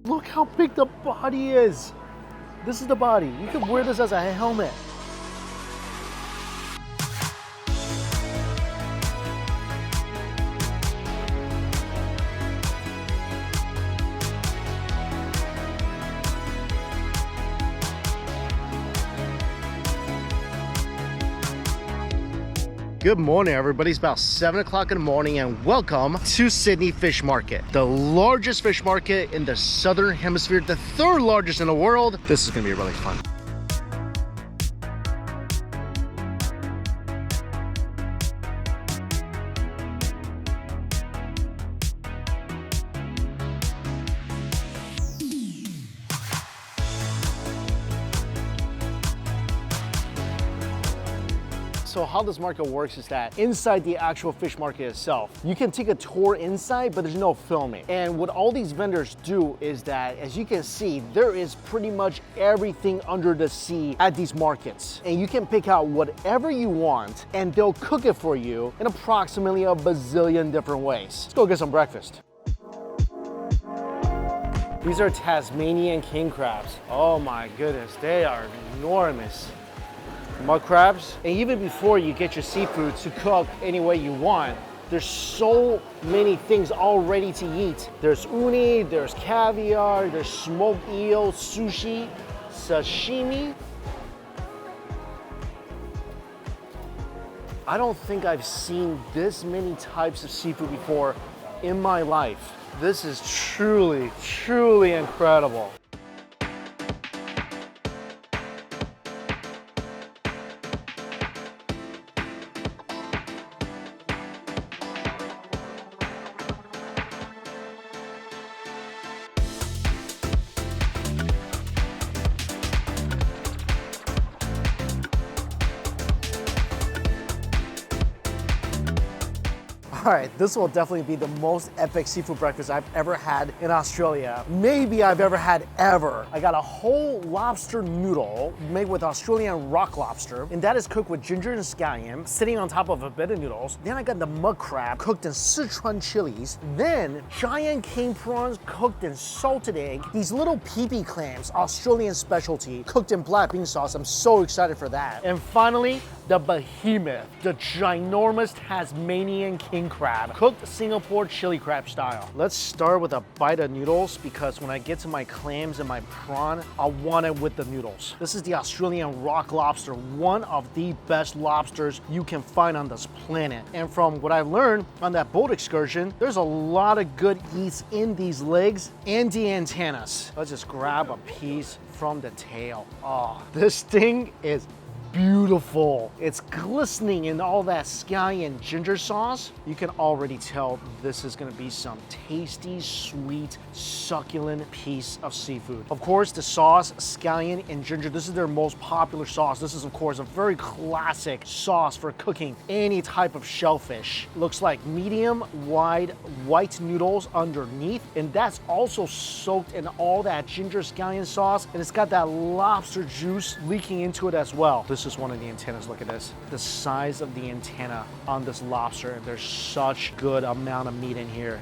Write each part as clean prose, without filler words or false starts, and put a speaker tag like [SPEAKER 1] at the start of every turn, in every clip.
[SPEAKER 1] Look how big the body is. This is the body. You could wear this as a helmet. Good morning, everybody. It's about 7 o'clock in the morning and welcome to Sydney Fish Market, the largest fish market in the Southern Hemisphere, the third largest in the world. This is gonna be really fun. So how this market works is that inside the actual fish market itself, you can take a tour inside, but there's no filming. And what all these vendors do is that, as you can see, there is pretty much everything under the sea at these markets. And you can pick out whatever you want and they'll cook it for you in approximately a bazillion different ways. Let's go get some breakfast. These are Tasmanian King Crabs. Oh my goodness, they are enormous. Mud crabs. And even before you get your seafood to cook any way you want, there's so many things all ready to eat. There's uni, there's caviar, there's smoked eel, sushi, sashimi. I don't think I've seen this many types of seafood before in my life. This is truly, truly incredible. All right, this will definitely be the most epic seafood breakfast I've ever had in Australia. Maybe I've ever had ever. I got a whole lobster noodle made with Australian rock lobster, and that is cooked with ginger and scallion, sitting on top of a bit of noodles. Then I got the mud crab cooked in Citron chilies. Then giant king prawns cooked in salted egg. These little pee-pee clams, Australian specialty, cooked in black bean sauce. I'm so excited for that. And finally, the behemoth, the ginormous Tasmanian king crab, cooked Singapore chili crab style. Let's start with a bite of noodles because when I get to my clams and my prawn, I want it with the noodles. This is the Australian rock lobster, one of the best lobsters you can find on this planet. And from what I've learned on that boat excursion, there's a lot of good eats in these legs and the antennas. Let's just grab a piece from the tail. Oh, this thing is beautiful. It's glistening in all that scallion ginger sauce. You can already tell this is gonna be some tasty, sweet, succulent piece of seafood. Of course, the sauce, scallion and ginger, this is their most popular sauce. This is, of course, a very classic sauce for cooking any type of shellfish. Looks like medium wide white noodles underneath, and that's also soaked in all that ginger scallion sauce, and it's got that lobster juice leaking into it as well. This is one of the antennas. Look at this. The size of the antenna on this lobster. There's such good amount of meat in here.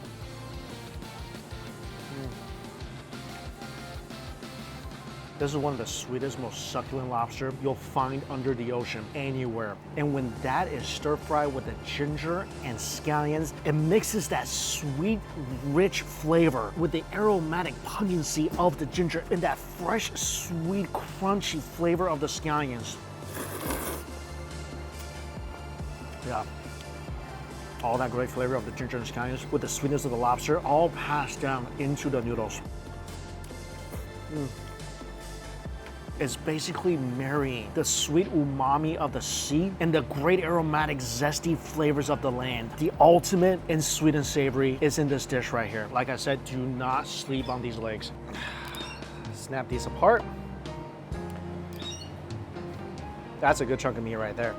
[SPEAKER 1] This is one of the sweetest, most succulent lobster you'll find under the ocean anywhere. And when that is stir fried with the ginger and scallions, it mixes that sweet, rich flavor with the aromatic pungency of the ginger and that fresh, sweet, crunchy flavor of the scallions. Yeah, all that great flavor of the ginger and scallions with the sweetness of the lobster all passed down into the noodles. It's basically marrying the sweet umami of the sea and the great aromatic, zesty flavors of the land. The ultimate in sweet and savory is in this dish right here. Like I said, do not sleep on these legs. Snap these apart. That's a good chunk of meat right there.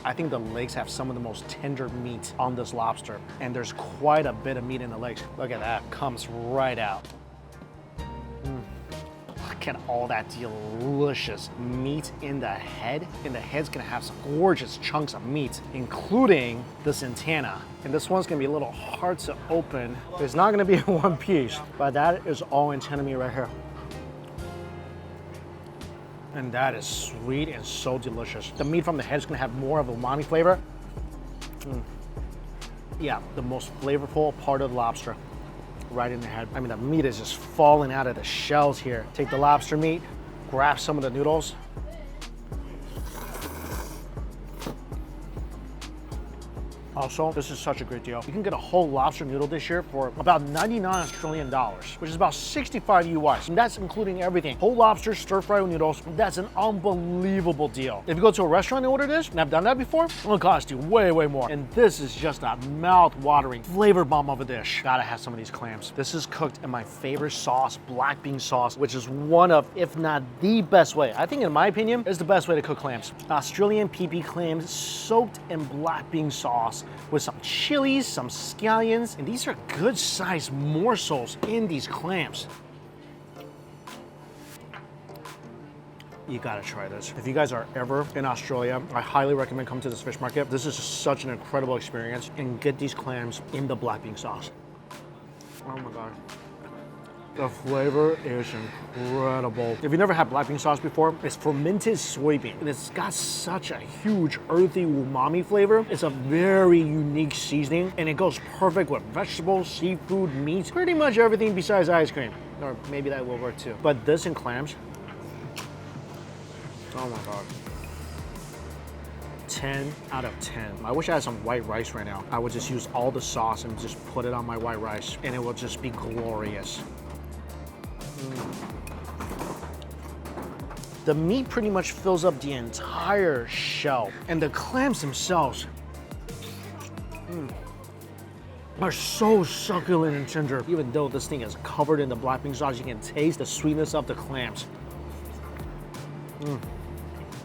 [SPEAKER 1] I think the legs have some of the most tender meat on this lobster, and there's quite a bit of meat in the legs. Look at that, comes right out. Look at all that delicious meat in the head. And the head's gonna have some gorgeous chunks of meat, including this antenna. And this one's gonna be a little hard to open. It's not gonna be in one piece, but that is all antenna meat right here. And that is sweet and so delicious. The meat from the head is gonna have more of a umami flavor. Yeah, the most flavorful part of the lobster, right in the head. I mean, the meat is just falling out of the shells here. Take the lobster meat, grab some of the noodles. Also, this is such a great deal. You can get a whole lobster noodle dish here for about 99 Australian dollars, which is about 65 US, and that's including everything. Whole lobster, stir-fry with noodles, that's an unbelievable deal. If you go to a restaurant and order this, and I've done that before, it'll cost you way, way more. And this is just a mouth-watering flavor bomb of a dish. Gotta have some of these clams. This is cooked in my favorite sauce, black bean sauce, which is one of, if not the best way, I think in my opinion, is the best way to cook clams. Australian PP clams soaked in black bean sauce with some chilies, some scallions, and these are good sized morsels in these clams. You gotta try this. If you guys are ever in Australia, I highly recommend coming to this fish market. This is such an incredible experience, and get these clams in the black bean sauce. Oh my God. The flavor is incredible. If you've never had black bean sauce before, it's fermented soybean, and it's got such a huge earthy umami flavor. It's a very unique seasoning, and it goes perfect with vegetables, seafood, meat, pretty much everything besides ice cream. Or maybe that will work too. But this and clams, oh my God. 10 out of 10. I wish I had some white rice right now. I would just use all the sauce and just put it on my white rice, and it will just be glorious. The meat pretty much fills up the entire shell, and the clams themselves are so succulent and tender. Even though this thing is covered in the black bean sauce, you can taste the sweetness of the clams.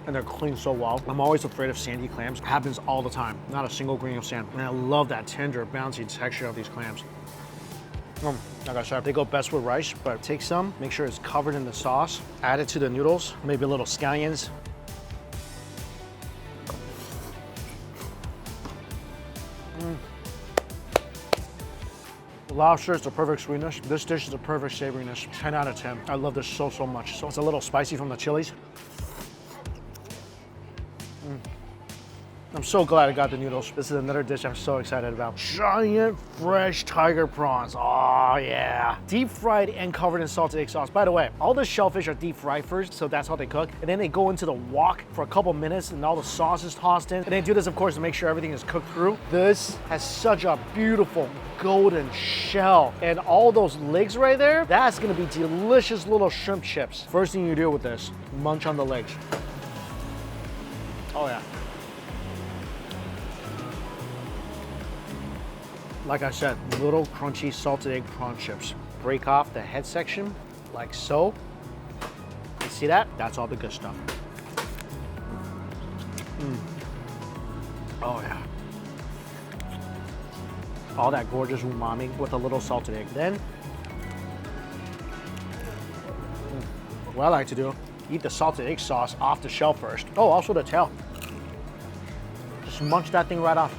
[SPEAKER 1] And they're cleaned so well. I'm always afraid of sandy clams. It happens all the time. Not a single grain of sand. And I love that tender, bouncy texture of these clams. Like I said, they go best with rice, but take some, make sure it's covered in the sauce, add it to the noodles, maybe a little scallions. Lobster is the perfect sweetness. This dish is the perfect savoriness. 10 out of 10. I love this so, so much. So it's a little spicy from the chilies. I'm so glad I got the noodles. This is another dish I'm so excited about. Giant fresh tiger prawns. Oh yeah. Deep fried and covered in salted egg sauce. By the way, all the shellfish are deep fried first, so that's how they cook. And then they go into the wok for a couple minutes and all the sauce is tossed in. And they do this, of course, to make sure everything is cooked through. This has such a beautiful golden shell. And all those legs right there, that's gonna be delicious little shrimp chips. First thing you do with this, munch on the legs. Oh yeah. Like I said, little crunchy salted egg prawn chips. Break off the head section, like so. You see that? That's all the good stuff. Oh yeah. All that gorgeous umami with a little salted egg. Then, what I like to do, eat the salted egg sauce off the shell first. Oh, also the tail. Just munch that thing right off.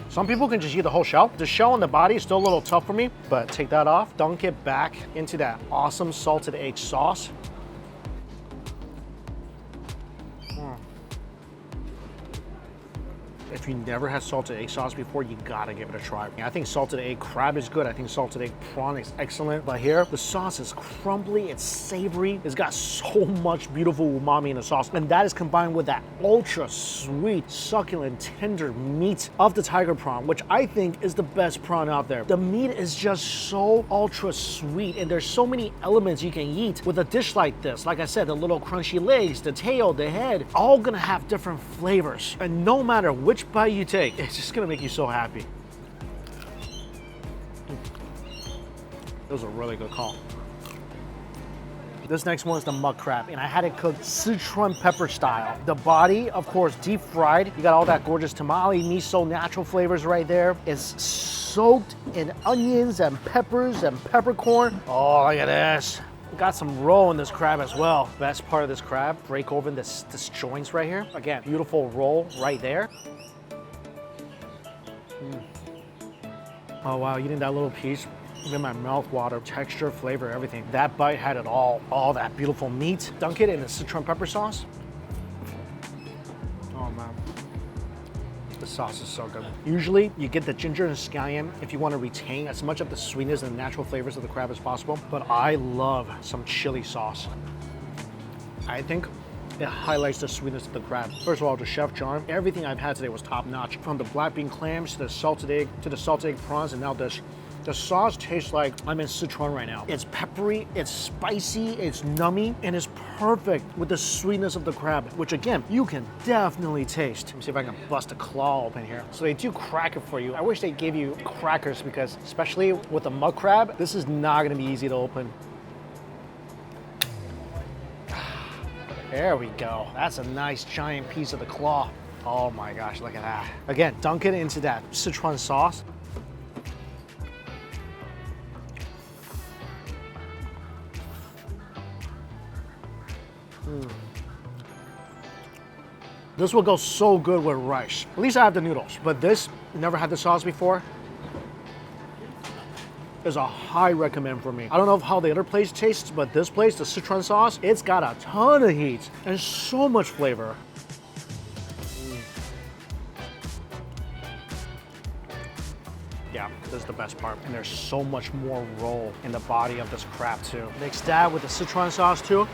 [SPEAKER 1] Some people can just eat the whole shell. The shell and the body is still a little tough for me, but take that off, dunk it back into that awesome salted egg sauce. If you never had salted egg sauce before, you gotta give it a try. I think salted egg crab is good. I think salted egg prawn is excellent. But here, the sauce is crumbly, it's savory. It's got so much beautiful umami in the sauce. And that is combined with that ultra sweet, succulent, tender meat of the tiger prawn, which I think is the best prawn out there. The meat is just so ultra sweet, and there's so many elements you can eat with a dish like this. Like I said, the little crunchy legs, the tail, the head, all gonna have different flavors. And no matter which bite you take, it's just gonna make you so happy. It was a really good call. This next one is the mud crab, and I had it cooked Citron pepper style. The body, of course, deep fried. You got all that gorgeous tamale, miso, natural flavors right there. It's soaked in onions and peppers and peppercorn. Oh, look at this. Got some roll in this crab as well. Best part of this crab, break open this joints right here. Again, beautiful roll right there. Oh wow, eating that little piece, in my mouth water, texture, flavor, everything. That bite had it all that beautiful meat. Dunk it in the citron pepper sauce. Oh man, the sauce is so good. Usually you get the ginger and scallion if you want to retain as much of the sweetness and natural flavors of the crab as possible, but I love some chili sauce. I think it highlights the sweetness of the crab. First of all, the Chef John, everything I've had today was top notch. From the black bean clams to the salted egg prawns, and now this. The sauce tastes like I'm in Citron right now. It's peppery, it's spicy, it's nummy, and it's perfect with the sweetness of the crab, which again, you can definitely taste. Let me see if I can bust a claw open here. So they do crack it for you. I wish they gave you crackers because especially with the mud crab, this is not gonna be easy to open. There we go. That's a nice giant piece of the claw. Oh my gosh, look at that. Again, dunk it into that Citron sauce. This will go so good with rice. At least I have the noodles, but this, never had the sauce before, is a high recommend for me. I don't know how the other place tastes, but this place, the Citron sauce, it's got a ton of heat and so much flavor. Yeah, this is the best part. And there's so much more roll in the body of this crab too. Mix that with the Citron sauce too.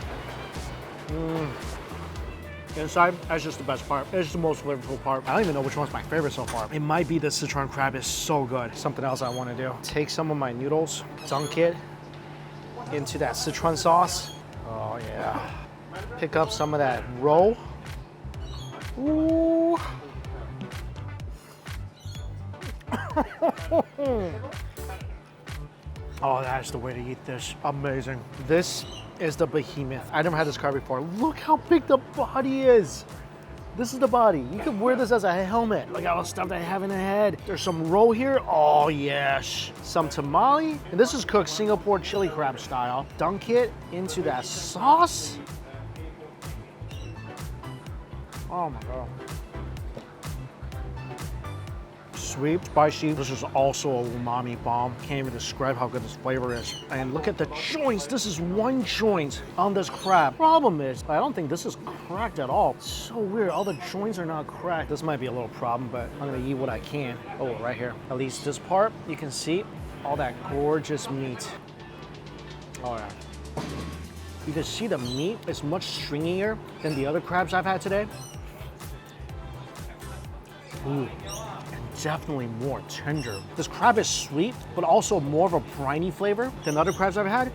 [SPEAKER 1] Inside, that's just the best part. It's the most flavorful part. I don't even know which one's my favorite so far. It might be the Citron crab. It's so good. Something else I want to do. Take some of my noodles, dunk it into that Citron sauce. Oh yeah. Pick up some of that roll. Ooh. Oh, that's the way to eat this. Amazing. This is the behemoth. I never had this crab before. Look how big the body is. This is the body. You could wear this as a helmet. Look at all the stuff that I have in the head. There's some roll here. Oh yes. Some tamale. And this is cooked Singapore chili crab style. Dunk it into that sauce. Oh my God. Sweet, spicy. This is also a umami bomb. Can't even describe how good this flavor is. And look at the joints. This is one joint on this crab. Problem is, I don't think this is cracked at all. It's so weird. All the joints are not cracked. This might be a little problem, but I'm gonna eat what I can. Oh, right here. At least this part, you can see all that gorgeous meat. Oh yeah. You can see the meat is much stringier than the other crabs I've had today. Ooh. Definitely more tender. This crab is sweet, but also more of a briny flavor than other crabs I've had.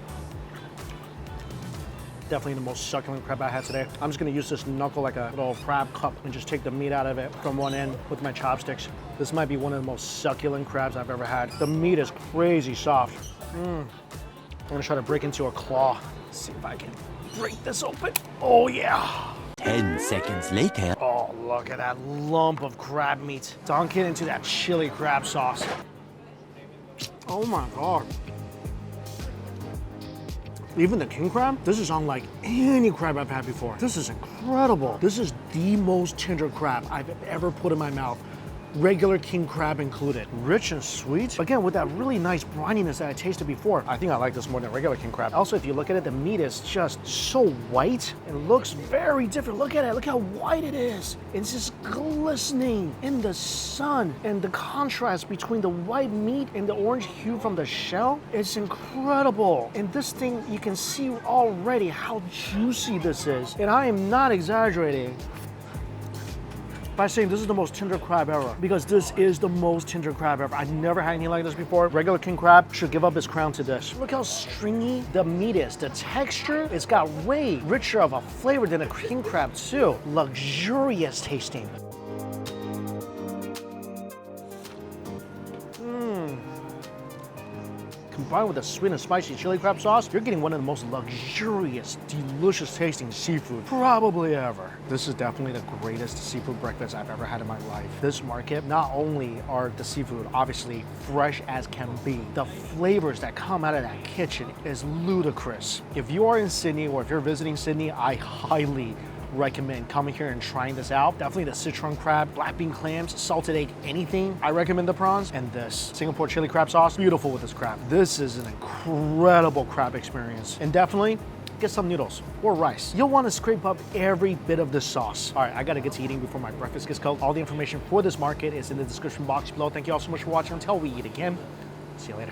[SPEAKER 1] Definitely the most succulent crab I had today. I'm just gonna use this knuckle like a little crab cup and just take the meat out of it from one end with my chopsticks. This might be one of the most succulent crabs I've ever had. The meat is crazy soft. I'm gonna try to break into a claw. Let's see if I can break this open. Oh yeah.
[SPEAKER 2] 10 seconds later.
[SPEAKER 1] Oh, look at that lump of crab meat. Dunk it into that chili crab sauce. Oh my God. Even the king crab, this is unlike any crab I've had before. This is incredible. This is the most tender crab I've ever put in my mouth. Regular king crab included. Rich and sweet. Again, with that really nice brininess that I tasted before. I think I like this more than regular king crab. Also, if you look at it, the meat is just so white. It looks very different. Look at it. Look how white it is. It's just glistening in the sun. And the contrast between the white meat and the orange hue from the shell, it's incredible. And this thing, you can see already how juicy this is. And I am not exaggerating by saying this is the most tender crab ever, because this is the most tender crab ever. I've never had anything like this before. Regular king crab should give up his crown to this. Look how stringy the meat is. The texture, it's got way richer of a flavor than a king crab too. Luxurious tasting. combined with the sweet and spicy chili crab sauce, you're getting one of the most luxurious, delicious tasting seafood probably ever. This is definitely the greatest seafood breakfast I've ever had in my life. This market, not only are the seafood obviously fresh as can be, the flavors that come out of that kitchen is ludicrous. If you are in Sydney or if you're visiting Sydney, I highly recommend coming here and trying this out. Definitely the citron crab, black bean clams, salted egg, anything. I recommend the prawns, and this Singapore chili crab sauce, beautiful with this crab. This is an incredible crab experience. And definitely get some noodles or rice. You'll want to scrape up every bit of this sauce. All right, I gotta get to eating before my breakfast gets cold. All the information for this market is in the description box below. Thank you all so much for watching. Until we eat again, see you later.